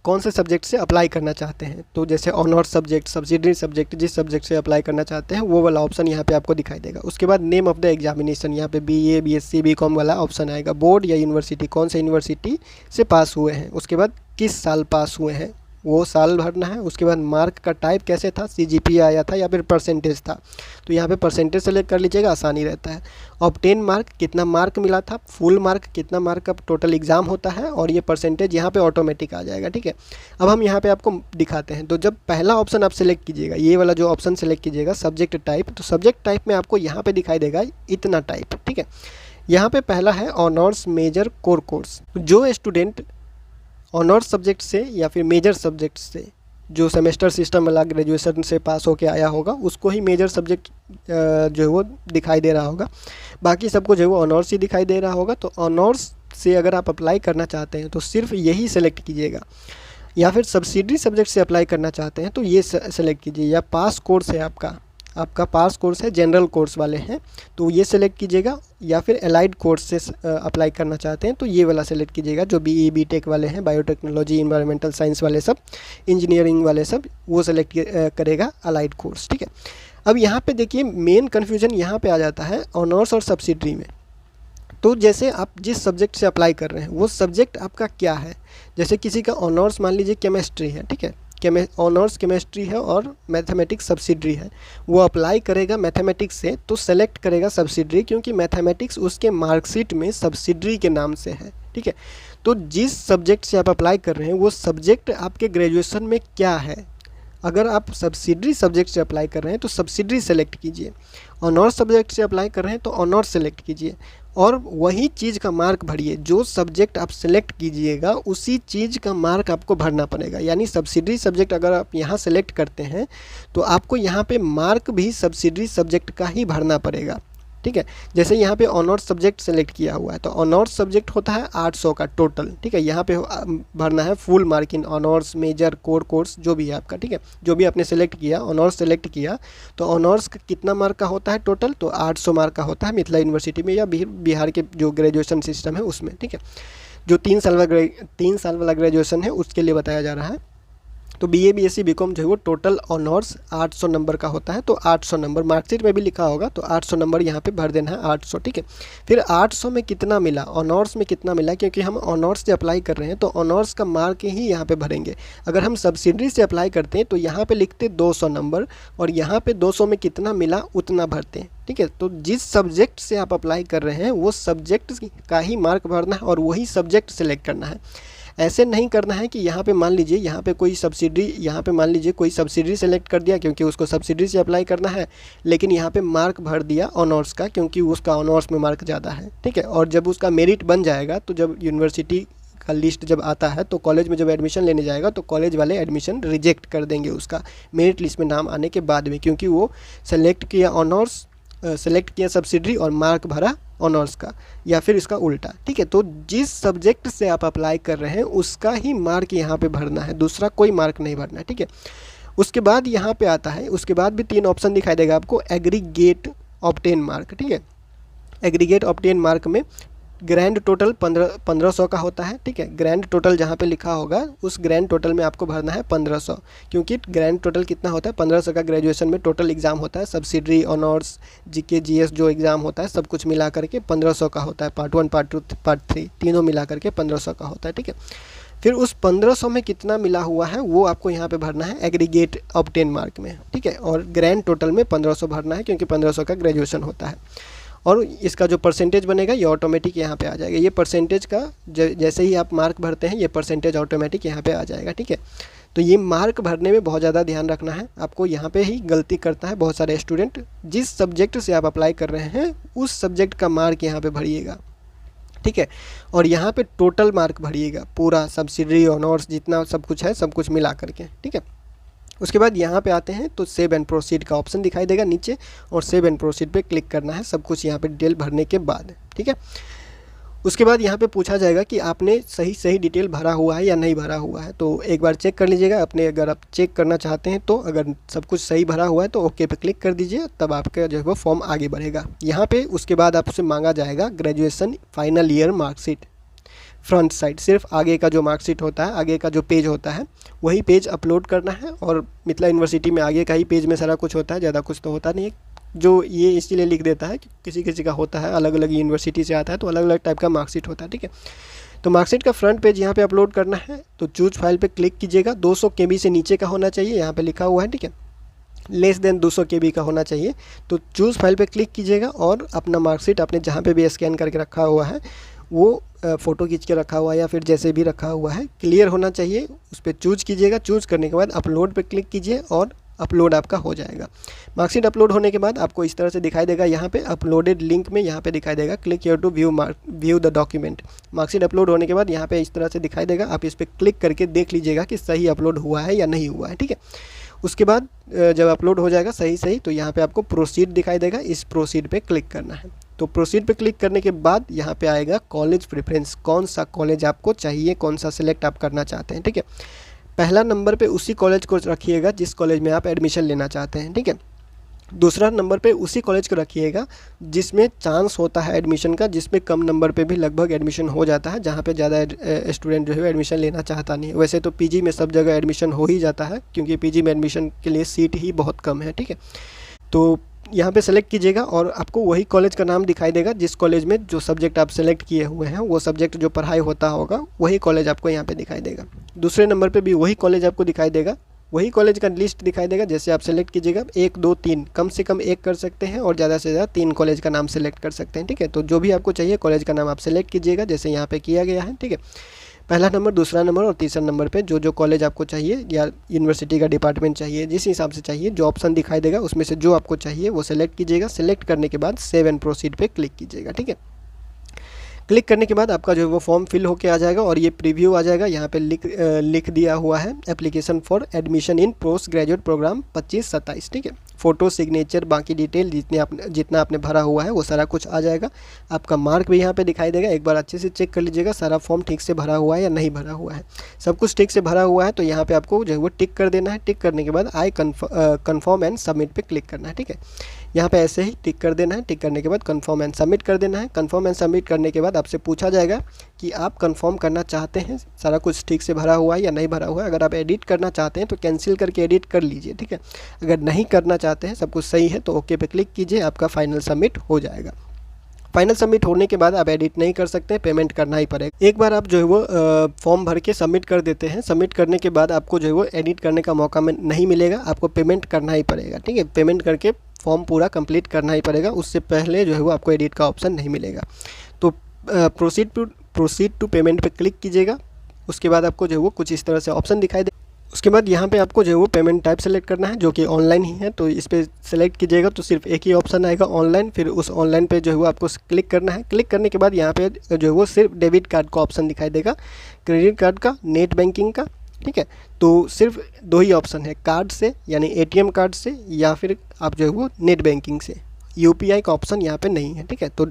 कौन से सब्जेक्ट से अप्लाई करना चाहते हैं। तो जैसे ऑनर्स सब्जेक्ट, सब्सिडरी सब्जेक्ट, जिस सब्जेक्ट से अप्लाई करना चाहते हैं वो वाला ऑप्शन यहाँ पे आपको दिखाई देगा। उसके बाद नेम ऑफ द एग्जामिनेशन, यहाँ पे BA, BSc, BCom वाला ऑप्शन आएगा। बोर्ड या यूनिवर्सिटी, कौन से यूनिवर्सिटी से पास हुए हैं। उसके बाद किस साल पास हुए हैं वो साल भरना है। उसके बाद मार्क का टाइप कैसे था, CGPA आया था या फिर परसेंटेज था, तो यहाँ पे परसेंटेज सेलेक्ट कर लीजिएगा, आसानी रहता है। ऑब्टेन मार्क, कितना मार्क मिला था, फुल मार्क, कितना मार्क का टोटल एग्ज़ाम होता है, और ये परसेंटेज यहाँ पे ऑटोमेटिक आ जाएगा। ठीक है, अब हम यहाँ पे आपको दिखाते हैं। तो जब पहला ऑप्शन आप सेलेक्ट कीजिएगा, ये वाला जो ऑप्शन सेलेक्ट कीजिएगा सब्जेक्ट टाइप, तो सब्जेक्ट टाइप में आपको यहाँ पर दिखाई देगा इतना टाइप। ठीक है, यहाँ पर पहला है ऑनर्स, मेजर, कोर कोर्स। जो स्टूडेंट ऑनर्स सब्जेक्ट से या फिर मेजर सब्जेक्ट से, जो सेमेस्टर सिस्टम वाला ग्रेजुएशन से पास होके आया होगा, उसको ही मेजर सब्जेक्ट जो है वो दिखाई दे रहा होगा, बाकी सबको जो है वो ऑनर्स ही दिखाई दे रहा होगा। तो ऑनर्स से अगर आप अप्लाई करना चाहते हैं तो सिर्फ यही सेलेक्ट कीजिएगा, या फिर सब्सिडरी सब्जेक्ट से अप्लाई करना चाहते हैं तो ये सेलेक्ट कीजिए, या पास कोर्स है आपका पास कोर्स है, जनरल कोर्स वाले हैं तो ये सेलेक्ट कीजिएगा, या फिर एलाइड कोर्स से अप्लाई करना चाहते हैं तो ये वाला सेलेक्ट कीजिएगा। जो BE BTech वाले हैं, बायोटेक्नोलॉजी, इन्वायरमेंटल साइंस वाले सब, इंजीनियरिंग वाले सब, वो सेलेक्ट करेगा अलाइड कोर्स। ठीक है, अब यहाँ पे देखिए मेन कन्फ्यूजन यहाँ पे आ जाता है ऑनर्स और सब्सिडरी में। तो जैसे आप जिस सब्जेक्ट से अप्लाई कर रहे हैं वो सब्जेक्ट आपका क्या है। जैसे किसी का ऑनर्स मान लीजिए केमिस्ट्री है, ठीक है, ऑनर्स केमिस्ट्री है और मैथमेटिक्स सब्सिडरी है, वो अप्लाई करेगा मैथमेटिक्स से तो सेलेक्ट करेगा सब्सिडरी, क्योंकि मैथमेटिक्स उसके मार्कशीट में सब्सिडरी के नाम से है। ठीक है, तो जिस सब्जेक्ट से आप अप्लाई कर रहे हैं वो सब्जेक्ट आपके ग्रेजुएशन में क्या है। अगर आप सब्सिडरी सब्जेक्ट से अप्लाई कर रहे हैं तो सब्सिडरी सेलेक्ट कीजिए, ऑनर्स सब्जेक्ट से अप्लाई कर रहे हैं तो ऑनर्स सेलेक्ट कीजिए, और वही चीज़ का मार्क भरिए। जो सब्जेक्ट आप सेलेक्ट कीजिएगा उसी चीज़ का मार्क आपको भरना पड़ेगा। यानी सब्सिडरी सब्जेक्ट अगर आप यहाँ सेलेक्ट करते हैं तो आपको यहाँ पे मार्क भी सब्सिडरी सब्जेक्ट का ही भरना पड़ेगा। ठीक है, जैसे यहाँ पे ऑनर्स सब्जेक्ट सेलेक्ट किया हुआ है तो ऑनर्स सब्जेक्ट होता है 800 का टोटल। ठीक है, यहाँ पे भरना है full mark in honours, major, core course जो भी है आपका। ठीक है, जो भी आपने सेलेक्ट किया, ऑनर्स सेलेक्ट किया तो ऑनर्स का कितना मार्क का होता है टोटल, तो 800 मार्क का होता है मिथिला यूनिवर्सिटी में या बिहार के जो ग्रेजुएशन सिस्टम है उसमें। ठीक है, जो 3 साल वाला ग्रेजुएशन है उसके लिए बताया जा रहा है। तो BA BSc BCom जो है वो टोटल ऑनर्स 800 नंबर का होता है। तो 800 नंबर मार्कशीट में भी लिखा होगा, तो 800 नंबर यहाँ पे भर देना है, 800, ठीक है। फिर 800 में कितना मिला, ऑनर्स में कितना मिला, क्योंकि हम ऑनर्स से अप्लाई कर रहे हैं तो ऑनर्स का मार्क ही यहाँ पे भरेंगे। अगर हम सब्सिडरी से अप्लाई करते हैं तो यहाँ पे लिखते 200 नंबर, और यहाँ पे 200 में कितना मिला उतना भरते हैं, ठीक है। तो जिस सब्जेक्ट से आप अप्लाई कर रहे हैं वो सब्जेक्ट का ही मार्क भरना है और वही सब्जेक्ट सेलेक्ट करना है। ऐसे नहीं करना है कि यहाँ पे मान लीजिए यहाँ पे कोई सब्सिडी, यहाँ पे मान लीजिए कोई सब्सिडी सेलेक्ट कर दिया क्योंकि उसको सब्सिडी से अप्लाई करना है, लेकिन यहाँ पे मार्क भर दिया ऑनर्स का क्योंकि उसका ऑनर्स में मार्क ज़्यादा है, ठीक है। और जब उसका मेरिट बन जाएगा तो जब यूनिवर्सिटी का लिस्ट जब आता है तो कॉलेज में जब एडमिशन लेने जाएगा तो कॉलेज वाले एडमिशन रिजेक्ट कर देंगे उसका मेरिट लिस्ट में नाम आने के बाद में, क्योंकि वो सेलेक्ट किया ऑनर्स, सेलेक्ट किया सब्सिडरी और मार्क भरा ऑनर्स का, या फिर इसका उल्टा, ठीक है। तो जिस सब्जेक्ट से आप अप्लाई कर रहे हैं उसका ही मार्क यहाँ पे भरना है, दूसरा कोई मार्क नहीं भरना है, ठीक है। उसके बाद यहाँ पे आता है, उसके बाद भी 3 ऑप्शन दिखाई देगा आपको, एग्रीगेट ऑब्टेन मार्क, ठीक है। एग्रीगेट ऑब्टेन मार्क में ग्रैंड टोटल 1500 का होता है, ठीक है। ग्रैंड टोटल जहाँ पे लिखा होगा उस ग्रैंड टोटल में आपको भरना है 1500, क्योंकि ग्रैंड टोटल कितना होता है 1500 का ग्रेजुएशन में टोटल एग्ज़ाम होता है, सब्सिडरी ऑनर्स GK GS जो एग्ज़ाम होता है सब कुछ मिला करके 1500 का होता है, पार्ट 1 पार्ट 2 पार्ट 3 तीनों मिला करके 1500 का होता है, ठीक है। फिर उस 1500 में कितना मिला हुआ है वो आपको यहाँ पे भरना है एग्रीगेट ऑब्टेन मार्क में, ठीक है। और ग्रैंड टोटल में 1500 भरना है क्योंकि 1500 का ग्रेजुएशन होता है। और इसका जो परसेंटेज बनेगा ये ऑटोमेटिक यहाँ पे आ जाएगा, ये परसेंटेज का जैसे ही आप मार्क भरते हैं ये परसेंटेज ऑटोमेटिक यहाँ पे आ जाएगा, ठीक है। तो ये मार्क भरने में बहुत ज़्यादा ध्यान रखना है आपको, यहाँ पे ही गलती करता है बहुत सारे स्टूडेंट। जिस सब्जेक्ट से आप अप्लाई कर रहे हैं उस सब्जेक्ट का मार्क यहाँ पे भरिएगा, ठीक है। और यहाँ पे टोटल मार्क भरिएगा, पूरा सब्सिडरी ऑनर्स जितना सब कुछ है सब कुछ मिला करके, ठीक है। उसके बाद यहाँ पे आते हैं तो सेव एंड प्रोसीड का ऑप्शन दिखाई देगा नीचे, और सेव एंड प्रोसीड पे क्लिक करना है सब कुछ यहाँ पे डिटेल भरने के बाद, ठीक है। उसके बाद यहाँ पे पूछा जाएगा कि आपने सही डिटेल भरा हुआ है या नहीं भरा हुआ है, तो एक बार चेक कर लीजिएगा अपने, अगर आप चेक करना चाहते हैं तो अगर सब कुछ सही भरा हुआ है तो ओके पे क्लिक कर दीजिए, तब आपका जो है वो फॉर्म आगे बढ़ेगा। यहाँ पे उसके बाद आपसे मांगा जाएगा graduation final year marksheet, front side, सिर्फ आगे का जो मार्कशीट होता है, आगे का जो पेज होता है वही पेज अपलोड करना है। और मिथिला यूनिवर्सिटी में आगे का ही पेज में सारा कुछ होता है, ज़्यादा कुछ तो होता नहीं है, जो ये इसलिए लिख देता है कि किसी किसी का होता है, अलग अलग यूनिवर्सिटी से आता है तो अलग अलग टाइप का मार्कशीट होता है, ठीक है। तो मार्कशीट का फ्रंट पेज यहाँ पे अपलोड करना है, तो चूज फाइल पे क्लिक कीजिएगा, 200 KB से नीचे का होना चाहिए, यहाँ पे लिखा हुआ है, ठीक है। लेस देन 200 KB का होना चाहिए, तो चूज़ फाइल पे क्लिक कीजिएगा और अपना मार्कशीट आपने जहाँ पे भी स्कैन करके रखा हुआ है वो फ़ोटो खींच के रखा हुआ है या फिर जैसे भी रखा हुआ है क्लियर होना चाहिए, उस पर चूज़ कीजिएगा। चूज़ करने के बाद अपलोड पे क्लिक कीजिए और अपलोड आपका हो जाएगा। मार्कशीट अपलोड होने के बाद आपको इस तरह से दिखाई देगा, यहाँ पे अपलोडेड लिंक में यहाँ पे दिखाई देगा click here to view the document. Marksheet upload होने के बाद यहाँ पे इस तरह से दिखाई देगा, आप इस पर क्लिक करके देख लीजिएगा कि सही अपलोड हुआ है या नहीं हुआ है, ठीक है। उसके बाद जब अपलोड हो जाएगा सही तो यहाँ पे आपको प्रोसीड दिखाई देगा, इस प्रोसीड पे क्लिक करना है। तो प्रोसीड पे क्लिक करने के बाद यहाँ पे आएगा कॉलेज प्रेफरेंस, कौन सा कॉलेज आपको चाहिए, कौन सा सिलेक्ट आप करना चाहते हैं, ठीक है। पहला नंबर पे उसी कॉलेज को रखिएगा जिस कॉलेज में आप एडमिशन लेना चाहते हैं, ठीक है। दूसरा नंबर पे उसी कॉलेज को रखिएगा जिसमें चांस होता है एडमिशन का, जिसमें कम नंबर पे भी लगभग एडमिशन हो जाता है, जहाँ पे ज़्यादा स्टूडेंट जो है एडमिशन लेना चाहता नहीं है। वैसे तो पीजी में सब जगह एडमिशन हो ही जाता है क्योंकि पीजी में एडमिशन के लिए सीट ही बहुत कम है, ठीक है। तो यहाँ पे सेलेक्ट कीजिएगा और आपको वही कॉलेज का नाम दिखाई देगा जिस कॉलेज में जो सब्जेक्ट आप सेलेक्ट किए हुए हैं, वो सब्जेक्ट जो पढ़ाई होता होगा वही कॉलेज आपको यहाँ पे दिखाई देगा। दूसरे नंबर पे भी वही कॉलेज आपको दिखाई देगा, वही कॉलेज का लिस्ट दिखाई देगा। जैसे आप सेलेक्ट कीजिएगा 1 2 3, कम से कम 1 कर सकते हैं और ज़्यादा से ज़्यादा 3 कॉलेज का नाम सेलेक्ट कर सकते हैं, ठीक है। तो जो भी आपको चाहिए कॉलेज का नाम आप सेलेक्ट कीजिएगा जैसे यहाँ पे किया गया है, ठीक है। पहला नंबर, दूसरा नंबर और तीसरा नंबर पे जो कॉलेज आपको चाहिए या यूनिवर्सिटी का डिपार्टमेंट चाहिए, जिस हिसाब से चाहिए जो ऑप्शन दिखाई देगा उसमें से जो आपको चाहिए वो सेलेक्ट कीजिएगा। सेलेक्ट करने के बाद सेव एंड प्रोसीड पे क्लिक कीजिएगा, ठीक है। क्लिक करने के बाद आपका जो है वो फॉर्म फिल होके आ जाएगा और ये प्रीव्यू आ जाएगा। यहाँ पे लिख दिया हुआ है application for admission in post graduate programme 25-27, ठीक है। फ़ोटो, सिग्नेचर, बाकी डिटेल जितना आपने भरा हुआ है वो सारा कुछ आ जाएगा। आपका मार्क भी यहाँ पे दिखाई देगा, एक बार अच्छे से चेक कर लीजिएगा सारा फॉर्म ठीक से भरा हुआ है या नहीं भरा हुआ है। सब कुछ ठीक से भरा हुआ है तो यहाँ पे आपको जो है वो टिक कर देना है। टिक करने के बाद आई कन्फर्म एंड सबमिट पे क्लिक करना है, ठीक है। यहाँ पे ऐसे ही टिक कर देना है। टिक करने के बाद कन्फर्म एंड सबमिट कर देना है। कन्फर्म एंड सबमिट करने के बाद आपसे पूछा जाएगा कि आप कन्फर्म करना चाहते हैं, सारा कुछ ठीक से भरा हुआ है या नहीं भरा हुआ है। अगर आप एडिट करना चाहते हैं तो कैंसिल करके एडिट कर लीजिए, ठीक है। अगर नहीं करना चाहते हैं, सब कुछ सही है, तो ओके पे क्लिक कीजिए, आपका फाइनल सबमिट हो जाएगा। फाइनल सबमिट होने के बाद आप एडिट नहीं कर सकते, पेमेंट करना ही पड़ेगा। एक बार आप जो है वो फॉर्म भर के सबमिट कर देते हैं, सबमिट करने के बाद आपको जो है वो एडिट करने का मौका नहीं मिलेगा, आपको पेमेंट करना ही पड़ेगा, ठीक है। पेमेंट करके फॉर्म पूरा कंप्लीट करना ही पड़ेगा, उससे पहले जो है वो आपको एडिट का ऑप्शन नहीं मिलेगा। तो प्रोसीड टू पेमेंट पे क्लिक कीजिएगा। उसके बाद आपको जो है वो कुछ इस तरह से ऑप्शन दिखाई दे। उसके बाद यहाँ पे आपको जो है वो पेमेंट टाइप सेलेक्ट करना है, जो कि ऑनलाइन ही है। तो इस पर सेलेक्ट कीजिएगा तो सिर्फ एक ही ऑप्शन आएगा, ऑनलाइन। फिर उस ऑनलाइन पे जो है वो आपको क्लिक करना है। क्लिक करने के बाद यहाँ पे जो है वो सिर्फ डेबिट कार्ड का ऑप्शन दिखाई देगा, क्रेडिट कार्ड का, नेट बैंकिंग का, ठीक है। तो सिर्फ दो ही ऑप्शन है, कार्ड से यानी ATM कार्ड से, या फिर आप जो है वो नेट बैंकिंग से। UPI का ऑप्शन यहाँ पे नहीं है, ठीक है। तो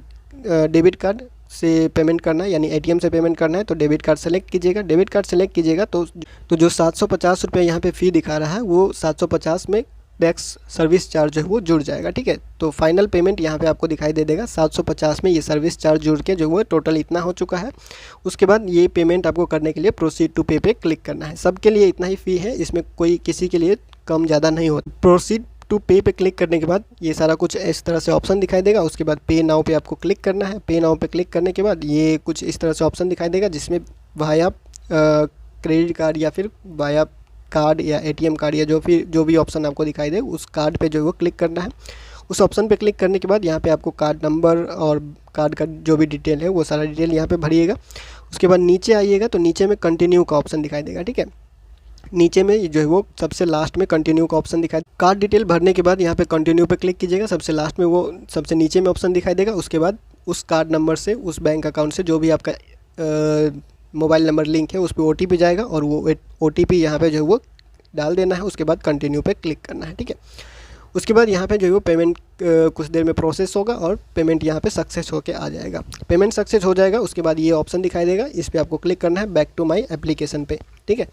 डेबिट कार्ड से पेमेंट करना है यानी ATM से पेमेंट करना है तो डेबिट कार्ड सेलेक्ट कीजिएगा। डेबिट कार्ड सेलेक्ट कीजिएगा तो जो 750 रुपये यहाँ पे फ़ी दिखा रहा है वो 750 में टैक्स सर्विस चार्ज है वो जुड़ जाएगा, ठीक है। तो फाइनल पेमेंट यहाँ पे आपको दिखाई दे देगा 750 में ये सर्विस चार्ज जुड़ के जो वो टोटल इतना हो चुका है। उसके बाद ये पेमेंट आपको करने के लिए प्रोसीड टू पे पे क्लिक करना है। सबके लिए इतना ही फ़ी है, इसमें कोई किसी के लिए कम ज़्यादा नहीं होता। प्रोसीड टू पे पे क्लिक करने के बाद ये सारा कुछ इस तरह से ऑप्शन दिखाई देगा। उसके बाद पे नाउ पे आपको क्लिक करना है। पे नाउ पे क्लिक करने के बाद ये कुछ इस तरह से ऑप्शन दिखाई देगा, जिसमें वाया क्रेडिट कार्ड या फिर वाया कार्ड या ATM कार्ड या जो भी ऑप्शन आपको दिखाई दे उस कार्ड पे जो है वो क्लिक करना है। उस ऑप्शन पे क्लिक करने के बाद यहाँ पे आपको कार्ड नंबर और कार्ड का जो भी डिटेल है वो सारा डिटेल यहाँ पे भरिएगा। उसके बाद नीचे आइएगा तो नीचे में कंटिन्यू का ऑप्शन दिखाई देगा, ठीक है। नीचे में जो है वो सबसे लास्ट में कंटिन्यू का ऑप्शन दिखाई। कार्ड डिटेल भरने के बाद यहाँ पे कंटिन्यू पे क्लिक कीजिएगा। सबसे लास्ट में वो सबसे नीचे में ऑप्शन दिखाई देगा। उसके बाद उस कार्ड नंबर से, उस बैंक अकाउंट से जो भी आपका मोबाइल नंबर लिंक है उस पर OTP जाएगा और वो OTP यहाँ पे जो है वो डाल देना है। उसके बाद कंटिन्यू पे क्लिक करना है, ठीक है। उसके बाद यहाँ पे जो है वो पेमेंट कुछ देर में प्रोसेस होगा और पेमेंट यहाँ पे सक्सेस होके आ जाएगा। पेमेंट सक्सेस हो जाएगा, उसके बाद ये ऑप्शन दिखाई देगा, इस पर आपको क्लिक करना है बैक टू माई एप्लीकेशन पे, ठीक है।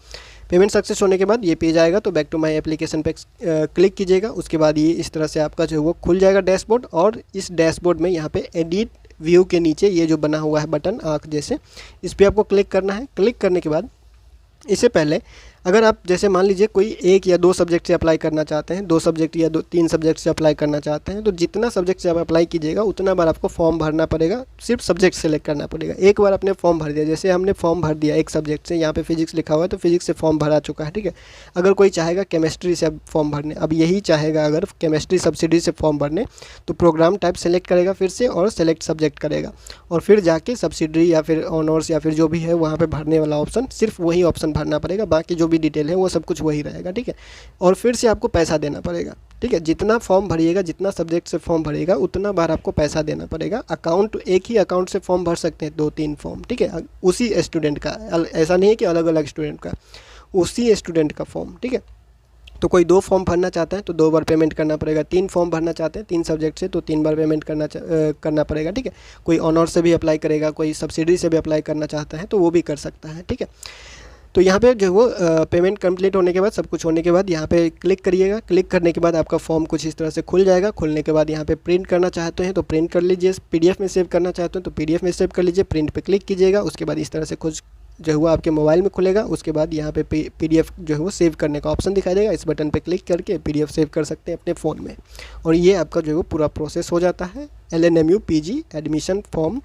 पेमेंट सक्सेस होने के बाद ये पेज आएगा तो बैक टू माई एप्लीकेशन पे क्लिक कीजिएगा। उसके बाद ये इस तरह से आपका जो है वो खुल जाएगा डैशबोर्ड। और इस डैशबोर्ड में यहाँ पे एडिट व्यू के नीचे ये जो बना हुआ है बटन आँख जैसे, इस पर आपको क्लिक करना है। क्लिक करने के बाद इससे पहले अगर आप जैसे मान लीजिए कोई 1 या 2 सब्जेक्ट से अप्लाई करना चाहते हैं, 2 सब्जेक्ट या 3 सब्जेक्ट से अप्लाई करना चाहते हैं, तो जितना सब्जेक्ट से आप अप्लाई कीजिएगा उतना बार आपको फॉर्म भरना पड़ेगा, सिर्फ सब्जेक्ट सेलेक्ट करना पड़ेगा। एक बार आपने फॉर्म भर दिया, जैसे हमने फॉर्म भर दिया एक सब्जेक्ट से, यहाँ पे फिजिक्स लिखा हुआ है तो फिजिक्स से फॉर्म भरा चुका है, ठीक है। अगर कोई चाहेगा केमिस्ट्री से फॉर्म भरने, अब यही चाहेगा अगर केमिस्ट्री सब्सिडी से फॉर्म भरने, तो प्रोग्राम टाइप सेलेक्ट करेगा फिर से और सेलेक्ट सब्जेक्ट करेगा और फिर जाके सब्सिडी या फिर ऑनर्स या फिर जो भी है वहाँ पर भरने वाला ऑप्शन, सिर्फ वही ऑप्शन भरना पड़ेगा, बाकी जो भी डिटेल है वो सब कुछ वही रहेगा, ठीक है। और फिर से आपको पैसा देना पड़ेगा, ठीक है। जितना फॉर्म भरिएगा, जितना सब्जेक्ट से फॉर्म भरिएगा उतना बार आपको पैसा देना पड़ेगा। अकाउंट, एक ही अकाउंट से फॉर्म भर सकते हैं 2-3 फॉर्म, ठीक है, उसी स्टूडेंट का, ऐसा नहीं है कि अलग अलग स्टूडेंट का, उसी स्टूडेंट का फॉर्म, ठीक है। तो कोई 2 फॉर्म भरना चाहता है तो 2 बार पेमेंट करना पड़ेगा। 3 फॉर्म भरना चाहते हैं 3 सब्जेक्ट से तो 3 बार पेमेंट करना पड़ेगा, ठीक है। कोई ऑनर्स से भी अप्लाई करेगा, कोई सब्सिडी से भी अप्लाई करना चाहता है तो वो भी कर सकता है, ठीक है। तो यहाँ पे जो वो पेमेंट कंप्लीट होने के बाद, सब कुछ होने के बाद यहाँ पे क्लिक करिएगा। क्लिक करने के बाद आपका फॉर्म कुछ इस तरह से खुल जाएगा। खुलने के बाद यहाँ पे प्रिंट करना चाहते हैं तो प्रिंट कर लीजिए, PDF में सेव करना चाहते हैं तो PDF में सेव कर लीजिए, प्रिंट पे क्लिक कीजिएगा। उसके बाद इस तरह से कुछ जो है वो आपके मोबाइल में खुलेगा। उसके बाद यहाँ पे PDF जो है वो सेव करने का ऑप्शन दिखाई देगा, इस बटन पे क्लिक करके PDF सेव कर सकते हैं अपने फ़ोन में। और ये आपका जो है वो पूरा प्रोसेस हो जाता है। LNMU PG एडमिशन फॉर्म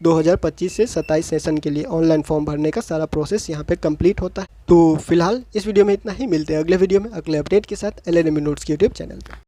2025 से 27 सेशन के लिए ऑनलाइन फॉर्म भरने का सारा प्रोसेस यहाँ पे कंप्लीट होता है। तो फिलहाल इस वीडियो में इतना ही, मिलते हैं अगले वीडियो में अगले अपडेट के साथ LNMU नोट्स के यूट्यूब चैनल पर।